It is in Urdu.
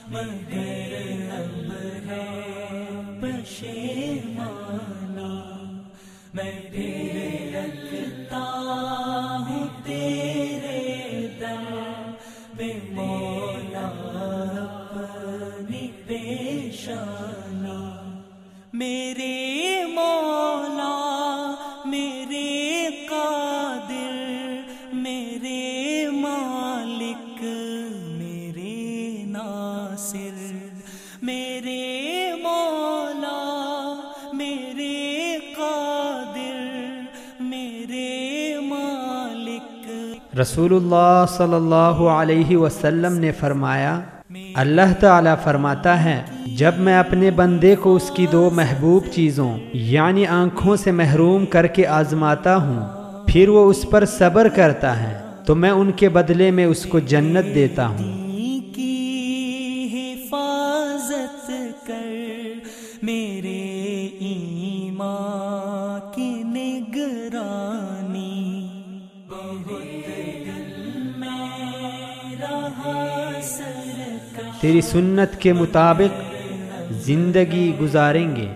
مگر اب ہے پشیمانہ، میں پھر رکھتا ہوں تیرے در پہ مولا اپنی پیشانی، میرے مولا میرے قادر میرے مالک میرے ناصر، میرے مولا میرے قادر میرے مالک۔ رسول اللہ صلی اللہ علیہ وسلم نے فرمایا، اللہ تعالیٰ فرماتا ہے جب میں اپنے بندے کو اس کی دو محبوب چیزوں یعنی آنکھوں سے محروم کر کے آزماتا ہوں، پھر وہ اس پر صبر کرتا ہے تو میں ان کے بدلے میں اس کو جنت دیتا ہوں۔ کی حفاظت کر میرے ایمان کی نگرانی، بہت دل میں رہا سرکش، تیری سنت کے مطابق زندگی گزاریں گے۔